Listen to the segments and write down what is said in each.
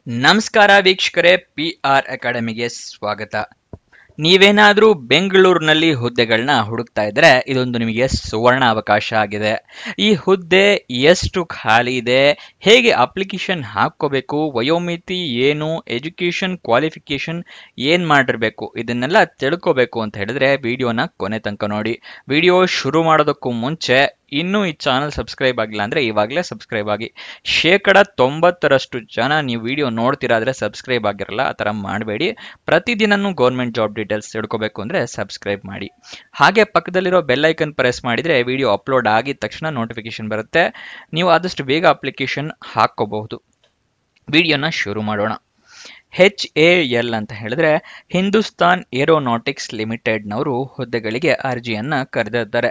ನಮಸ್ಕಾರ ವೀಕ್ಷಕರೇ, PR ಅಕಾಡೆಮಿಗೆ ಸ್ವಾಗತ. ನೀವೇನಾದ್ರೂ ಬೆಂಗಳೂರಿನಲ್ಲಿ ಹುದ್ದೆಗಳನ್ನ ಹುಡುಕ್ತಾ ಇದ್ರೆ ಇದೊಂದು ನಿಮಗೆ ಸುವರ್ಣ ಅವಕಾಶ ಆಗಿದೆ. ಈ ಹುದ್ದೆ ಎಷ್ಟು ಖಾಲಿ ಇದೆ, ಹೇಗೆ ಅಪ್ಲಿಕೇಶನ್ ಹಾಕೋಬೇಕು, ವಯೋಮಿತಿ ಏನು, ಎಜುಕೇಶನ್ ಕ್ವಾಲಿಫಿಕೇಶನ್ ಏನ್ ಮಾಡಿರ್ಬೇಕು, ಇದನ್ನೆಲ್ಲ ತಿಳ್ಕೋಬೇಕು ಅಂತ ಹೇಳಿದ್ರೆ ವಿಡಿಯೋನ ಕೊನೆ ತನಕ ನೋಡಿ. ವಿಡಿಯೋ ಶುರು ಮಾಡೋದಕ್ಕೂ ಮುಂಚೆ ಇನ್ನೂ ಈ ಚಾನಲ್ ಸಬ್ಸ್ಕ್ರೈಬ್ ಆಗಿಲ್ಲ ಅಂದ್ರೆ ಇವಾಗಲೇ ಸಬ್ಸ್ಕ್ರೈಬ್ ಆಗಿ. 90% ಜನ ನೀವು ವಿಡಿಯೋ ನೋಡ್ತಿರಾದ್ರೆ ಸಬ್ಸ್ಕ್ರೈಬ್ ಆಗಿರಲ್ಲ, ಆ ಥರ ಮಾಡಬೇಡಿ. ಪ್ರತಿದಿನನೂ ಗೌರ್ಮೆಂಟ್ ಜಾಬ್ ಡೀಟೇಲ್ಸ್ ತಿಳ್ಕೊಬೇಕು ಅಂದ್ರೆ ಸಬ್ಸ್ಕ್ರೈಬ್ ಮಾಡಿ. ಹಾಗೆ ಪಕ್ಕದಲ್ಲಿರೋ ಬೆಲ್ ಐಕನ್ ಪ್ರೆಸ್ ಮಾಡಿದ್ರೆ ವಿಡಿಯೋ ಅಪ್ಲೋಡ್ ಆಗಿದ ತಕ್ಷಣ ನೋಟಿಫಿಕೇಶನ್ ಬರುತ್ತೆ. ನೀವು ಆದಷ್ಟು ಬೇಗ ಅಪ್ಲಿಕೇಶನ್ ಹಾಕೋಬಹುದು. ವಿಡಿಯೋನ ಶುರು ಮಾಡೋಣ. HAL ಅಂತ ಹೇಳಿದ್ರೆ ಹಿಂದೂಸ್ತಾನ್ ಏರೋನಾಟಿಕ್ಸ್ ಲಿಮಿಟೆಡ್ನವರು ಹುದ್ದೆಗಳಿಗೆ ಅರ್ಜಿಯನ್ನ ಕರೆದಿದ್ದಾರೆ.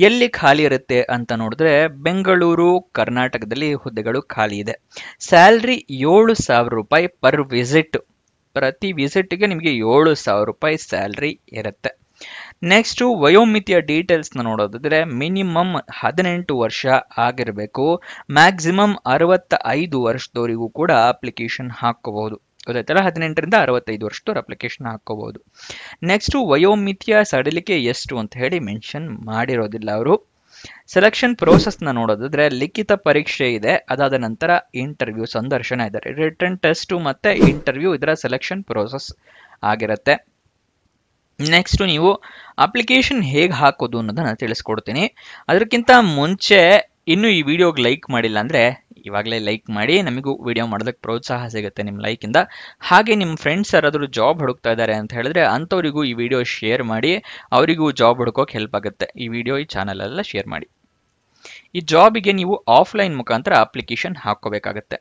ಎಲ್ಲಿ ಖಾಲಿ ಇರುತ್ತೆ ಅಂತ ನೋಡಿದ್ರೆ ಬೆಂಗಳೂರು, ಕರ್ನಾಟಕದಲ್ಲಿ ಹುದ್ದೆಗಳು ಖಾಲಿ ಇದೆ. ಸ್ಯಾಲ್ರಿ 7,000 ರೂಪಾಯಿ ಪರ್ ವಿಸಿಟ್. ಪ್ರತಿ ವಿಸಿಟ್ಗೆ ನಿಮಗೆ 7,000 ರೂಪಾಯಿ ಸ್ಯಾಲ್ರಿ ಇರುತ್ತೆ. ನೆಕ್ಸ್ಟ್ ವಯೋಮಿತಿಯ ಡೀಟೇಲ್ಸ್ನ ನೋಡೋದಾದ್ರೆ ಮಿನಿಮಮ್ 18 ವರ್ಷ ಆಗಿರಬೇಕು. ಮ್ಯಾಕ್ಸಿಮಮ್ 65 ವರ್ಷದವರೆಗೂ ಕೂಡ ಅಪ್ಲಿಕೇಶನ್ ಹಾಕೋಬಹುದು. ಗೊತ್ತಾಯ್ತಲ್ಲ, 18ರಿಂದ 65 ವರ್ಷದವ್ರು ಅಪ್ಲಿಕೇಶನ್ ಹಾಕೋಬಹುದು. ನೆಕ್ಸ್ಟ್ ವಯೋಮಿತಿಯ ಸಡಿಲಿಕೆ ಎಷ್ಟು ಅಂತ ಹೇಳಿ ಮೆನ್ಷನ್ ಮಾಡಿರೋದಿಲ್ಲ ಅವರು. ಸೆಲೆಕ್ಷನ್ ಪ್ರೋಸೆಸ್ನ ನೋಡೋದಾದ್ರೆ ಲಿಖಿತ ಪರೀಕ್ಷೆ ಇದೆ, ಅದಾದ ನಂತರ ಇಂಟರ್ವ್ಯೂ ಸಂದರ್ಶನ ಇದೆ. ರಿಟರ್ನ್ ಟೆಸ್ಟ್ ಮತ್ತೆ ಇಂಟರ್ವ್ಯೂ ಇದರ ಸೆಲೆಕ್ಷನ್ ಪ್ರೋಸೆಸ್ ಆಗಿರುತ್ತೆ. ನೆಕ್ಸ್ಟ್ ನೀವು ಅಪ್ಲಿಕೇಶನ್ ಹೇಗೆ ಹಾಕೋದು ಅನ್ನೋದನ್ನ ತಿಳಿಸ್ಕೊಡ್ತೀನಿ. ಅದಕ್ಕಿಂತ ಮುಂಚೆ ಇನ್ನು ಈ ವಿಡಿಯೋಗೆ ಲೈಕ್ ಮಾಡಿಲ್ಲ ಅಂದ್ರೆ ಇವಾಗಲೇ ಲೈಕ್ ಮಾಡಿ, ನಮಗೂ ವಿಡಿಯೋ ಮಾಡೋದಕ್ಕೆ ಪ್ರೋತ್ಸಾಹ ಸಿಗುತ್ತೆ ನಿಮ್ಮ ಲೈಕಿಂದ. ಹಾಗೆ ನಿಮ್ಮ ಫ್ರೆಂಡ್ಸ್ ಯಾರಾದರೂ ಜಾಬ್ ಹುಡುಕ್ತಾ ಇದ್ದಾರೆ ಅಂತ ಹೇಳಿದ್ರೆ ಅಂಥವರಿಗೂ ಈ ವಿಡಿಯೋ ಶೇರ್ ಮಾಡಿ, ಅವರಿಗೂ ಜಾಬ್ ಹುಡುಕೋಕೆ ಹೆಲ್ಪ್ ಆಗುತ್ತೆ. ಈ ವಿಡಿಯೋ ಈ ಚಾನಲಲ್ಲ ಶೇರ್ ಮಾಡಿ. ಈ ಜಾಬಿಗೆ ನೀವು ಆಫ್ಲೈನ್ ಮುಖಾಂತರ ಅಪ್ಲಿಕೇಶನ್ ಹಾಕೋಬೇಕಾಗತ್ತೆ.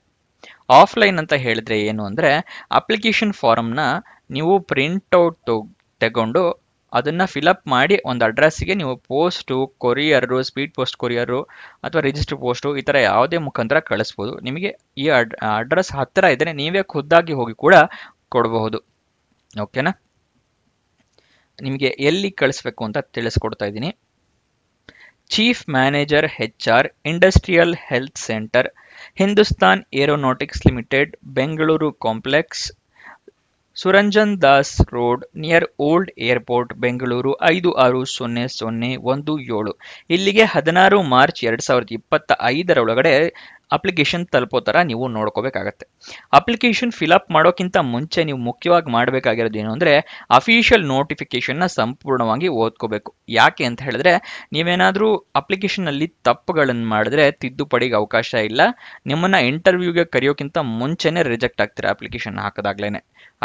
ಆಫ್ಲೈನ್ ಅಂತ ಹೇಳಿದ್ರೆ ಏನು ಅಂದರೆ ಅಪ್ಲಿಕೇಶನ್ ಫಾರಮ್ನ ನೀವು ಪ್ರಿಂಟ್ಔಟ್ ತಗೊಂಡು ಅದನ್ನು ಫಿಲಪ್ ಮಾಡಿ ಒಂದು ಅಡ್ರೆಸ್ಸಿಗೆ ನೀವು post, courier, speed post courier ಅಥವಾ ರಿಜಿಸ್ಟರ್ ಪೋಸ್ಟು ಈ ಥರ ಯಾವುದೇ ಮುಖಾಂತರ ಕಳಿಸ್ಬೋದು. ನಿಮಗೆ ಈ ಅಡ್ರೆಸ್ ಹತ್ತಿರ ಇದ್ದರೆ ನೀವೇ ಖುದ್ದಾಗಿ ಹೋಗಿ ಕೂಡ ಕೊಡಬಹುದು. ಓಕೆನಾ? ನಿಮಗೆ ಎಲ್ಲಿ ಕಳಿಸ್ಬೇಕು ಅಂತ ತಿಳಿಸ್ಕೊಡ್ತಾ ಇದ್ದೀನಿ. Chief manager HR, industrial health centre, Hindustan aeronautics limited, Bengaluru complex, Suranjan Das road, near old airport, Bengaluru 560017. ಇಲ್ಲಿಗೆ 16 ಮಾರ್ಚ್ 2025 ಒಳಗಡೆ ಅಪ್ಲಿಕೇಶನ್ ತಲುಪೋ ಥರ ನೀವು ನೋಡ್ಕೋಬೇಕಾಗತ್ತೆ. ಅಪ್ಲಿಕೇಶನ್ ಫಿಲಪ್ ಮಾಡೋಕ್ಕಿಂತ ಮುಂಚೆ ನೀವು ಮುಖ್ಯವಾಗಿ ಮಾಡಬೇಕಾಗಿರೋದು ಏನು ಅಂದರೆ ಅಫಿಷಿಯಲ್ ನೋಟಿಫಿಕೇಶನ್ನ ಸಂಪೂರ್ಣವಾಗಿ ಓದ್ಕೋಬೇಕು. ಯಾಕೆ ಅಂತ ಹೇಳಿದ್ರೆ ನೀವೇನಾದರೂ ಅಪ್ಲಿಕೇಶನ್ನಲ್ಲಿ ತಪ್ಪುಗಳನ್ನು ಮಾಡಿದ್ರೆ ತಿದ್ದುಪಡಿಗೆ ಅವಕಾಶ ಇಲ್ಲ. ನಿಮ್ಮನ್ನು ಇಂಟರ್ವ್ಯೂಗೆ ಕರೆಯೋಕ್ಕಿಂತ ಮುಂಚೆನೇ ರಿಜೆಕ್ಟ್ ಆಗ್ತೀರಾ ಅಪ್ಲಿಕೇಶನ್ ಹಾಕೋದಾಗ್ಲೇ.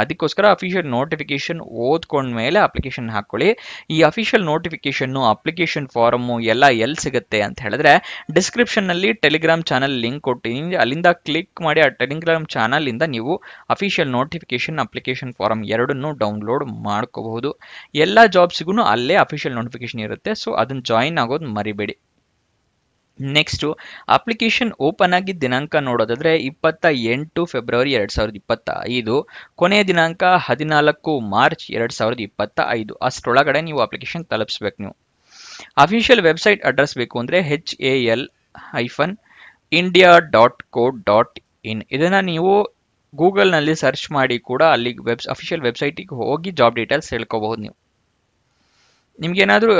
ಅದಕ್ಕೋಸ್ಕರ ಅಫಿಷಿಯಲ್ ನೋಟಿಫಿಕೇಶನ್ ಓದ್ಕೊಂಡ್ಮೇಲೆ ಅಪ್ಲಿಕೇಶನ್ ಹಾಕ್ಕೊಳ್ಳಿ. ಈ ಅಫಿಷಿಯಲ್ ನೋಟಿಫಿಕೇಶನ್ನು, ಅಪ್ಲಿಕೇಶನ್ ಫಾರಮ್ಮು ಎಲ್ಲ ಎಲ್ಲಿ ಸಿಗುತ್ತೆ ಅಂತ ಹೇಳಿದ್ರೆ ಡಿಸ್ಕ್ರಿಪ್ಷನ್ನಲ್ಲಿ ಟೆಲಿಗ್ರಾಮ್ ಚಾನಲ್ ಲಿಂಕ್ ಕೊಟ್ಟಿದ್ದೀನಿ. ಅಲ್ಲಿಂದ ಕ್ಲಿಕ್ ಮಾಡಿ ಆ ಟೆಲಿಗ್ರಾಮ್ ಚಾನಲಿಂದ ನೀವು ಅಫಿಷಿಯಲ್ ನೋಟಿಫಿಕೇಶನ್, ಅಪ್ಲಿಕೇಶನ್ ಫಾರಮ್ ಎರಡನ್ನೂ ಡೌನ್ಲೋಡ್ ಮಾಡ್ಕೋಬಹುದು. ಎಲ್ಲ ಜಾಬ್ಸಿಗೂ ಅಲ್ಲೇ ಅಫಿಷಿಯಲ್ ನೋಟಿಫಿಕೇಶನ್ ಇರುತ್ತೆ, ಸೊ ಅದನ್ನು ಜಾಯಿನ್ ಆಗೋದು ಮರಿಬೇಡಿ. ನೆಕ್ಸ್ಟು ಅಪ್ಲಿಕೇಶನ್ ಓಪನ್ ಆಗಿದ್ದ ದಿನಾಂಕ ನೋಡೋದಾದ್ರೆ 28 ಫೆಬ್ರವರಿ 2025, ಕೊನೆಯ ದಿನಾಂಕ 14 ಮಾರ್ಚ್ 2025. ಅಷ್ಟರೊಳಗಡೆ ನೀವು ಅಪ್ಲಿಕೇಶನ್ ತಲುಪಿಸ್ಬೇಕು. ನೀವು ಅಫಿಷಿಯಲ್ ವೆಬ್ಸೈಟ್ ಅಡ್ರೆಸ್ ಬೇಕು ಅಂದರೆ HAL-India.co.in. ಇದನ್ನು ನೀವು ಗೂಗಲ್ನಲ್ಲಿ ಸರ್ಚ್ ಮಾಡಿ ಕೂಡ ಅಲ್ಲಿ ಅಫಿಷಿಯಲ್ ವೆಬ್ಸೈಟಿಗೆ ಹೋಗಿ ಜಾಬ್ ಡೀಟೇಲ್ಸ್ ತಿಳ್ಕೋಬಹುದು. ನೀವು ನಿಮ್ಗೇನಾದರೂ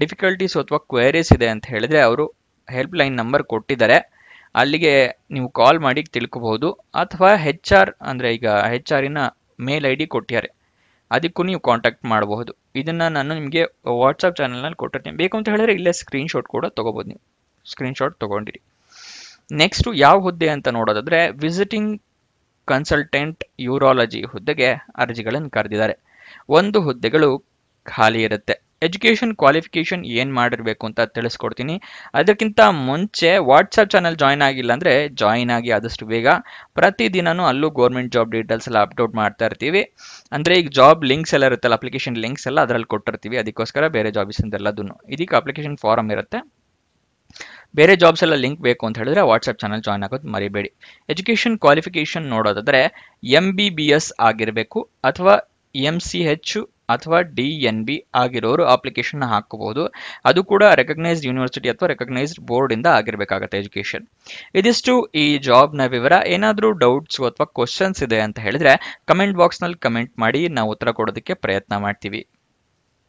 ಡಿಫಿಕಲ್ಟೀಸ್ ಅಥವಾ ಕ್ವೇರೀಸ್ ಇದೆ ಅಂತ ಹೇಳಿದ್ರೆ ಅವರು ಹೆಲ್ಪ್ ಲೈನ್ ನಂಬರ್ ಕೊಟ್ಟಿದ್ದಾರೆ, ಅಲ್ಲಿಗೆ ನೀವು ಕಾಲ್ ಮಾಡಿ ತಿಳ್ಕೋಬಹುದು. ಅಥವಾ HR ಅಂದರೆ ಈಗ HR ಮೇಲ್ ID ಕೊಟ್ಟಿದ್ದಾರೆ, ಅದಕ್ಕೂ ನೀವು ಕಾಂಟ್ಯಾಕ್ಟ್ ಮಾಡಬಹುದು. ಇದನ್ನು ನಾನು ನಿಮಗೆ ವಾಟ್ಸಪ್ ಚಾನಲ್ನಲ್ಲಿ ಕೊಟ್ಟಿರ್ತೀನಿ. ಬೇಕು ಅಂತ ಹೇಳಿದ್ರೆ ಇಲ್ಲೇ ಸ್ಕ್ರೀನ್ಶಾಟ್ ಕೂಡ ತೊಗೋಬೋದು. ನೀವು ಸ್ಕ್ರೀನ್ಶಾಟ್ ತೊಗೊಂಡಿರಿ. ನೆಕ್ಸ್ಟು ಯಾವ ಹುದ್ದೆ ಅಂತ ನೋಡೋದಾದರೆ ವಿಸಿಟಿಂಗ್ ಕನ್ಸಲ್ಟೆಂಟ್ ಯೂರಾಲಜಿ ಹುದ್ದೆಗೆ ಅರ್ಜಿಗಳನ್ನು ಕರೆದಿದ್ದಾರೆ. 1 ಹುದ್ದೆಗಳು ಖಾಲಿ ಇರುತ್ತೆ. ಎಜುಕೇಷನ್ ಕ್ವಾಲಿಫಿಕೇಷನ್ ಏನು ಮಾಡಿರಬೇಕು ಅಂತ ತಿಳಿಸ್ಕೊಡ್ತೀನಿ. ಅದಕ್ಕಿಂತ ಮುಂಚೆ ವಾಟ್ಸಪ್ ಚಾನಲ್ ಜಾಯ್ನ್ ಆಗಿಲ್ಲ ಅಂದರೆ ಜಾಯಿನ್ ಆಗಿ ಆದಷ್ಟು ಬೇಗ. ಪ್ರತಿದಿನವೂ ಅಲ್ಲೂ ಗೌರ್ಮೆಂಟ್ ಜಾಬ್ ಡೀಟೇಲ್ಸ್ ಎಲ್ಲ ಅಪ್ಲೋಡ್ ಮಾಡ್ತಾ ಇರ್ತೀವಿ. ಅಂದರೆ ಈಗ ಜಾಬ್ ಲಿಂಕ್ಸ್ ಎಲ್ಲ ಇರುತ್ತಲ್ಲ, ಅಪ್ಲಿಕೇಶನ್ ಲಿಂಕ್ಸ್ ಎಲ್ಲ ಅದರಲ್ಲಿ ಕೊಟ್ಟಿರ್ತೀವಿ. ಅದಕ್ಕೋಸ್ಕರ ಬೇರೆ ಜಾಬ್ಸಿಂದೆಲ್ಲದನ್ನು ಇದಕ್ಕೆ ಅಪ್ಲಿಕೇಶನ್ ಫಾರಮ್ ಇರುತ್ತೆ. ಬೇರೆ ಜಾಬ್ಸ್ ಎಲ್ಲ ಲಿಂಕ್ ಬೇಕು ಅಂತ ಹೇಳಿದ್ರೆ ವಾಟ್ಸಪ್ ಚಾನಲ್ ಜಾಯ್ನ್ ಆಗೋದು ಮರಿಬೇಡಿ. ಎಜುಕೇಷನ್ ಕ್ವಾಲಿಫಿಕೇಷನ್ ನೋಡೋದಾದರೆ MBBS ಆಗಿರಬೇಕು ಅಥವಾ MCH ಅಥವಾ DNB ಆಗಿರೋರು ಅಪ್ಲಿಕೇಶನ್ ಹಾಕಬಹುದು. ಅದು ಕೂಡ ರೆಕಗ್ನೈಸ್ಡ್ ಯೂನಿವರ್ಸಿಟಿ ಅಥವಾ ರೆಕಗ್ನೈಸ್ಡ್ ಬೋರ್ಡ್ ಇಂದ ಆಗಿರ್ಬೇಕಾಗತ್ತೆ ಎಜುಕೇಶನ್. ಇದಿಷ್ಟು ಈ ಜಾಬ್ ನ ವಿವರ. ಏನಾದ್ರೂ ಡೌಟ್ಸ್ ಅಥವಾ ಕ್ವಶನ್ಸ್ ಇದೆ ಅಂತ ಹೇಳಿದ್ರೆ ಕಮೆಂಟ್ ಬಾಕ್ಸ್ ನಲ್ಲಿ ಕಮೆಂಟ್ ಮಾಡಿ, ನಾವು ಉತ್ತರ ಕೊಡೋದಕ್ಕೆ ಪ್ರಯತ್ನ ಮಾಡ್ತೀವಿ.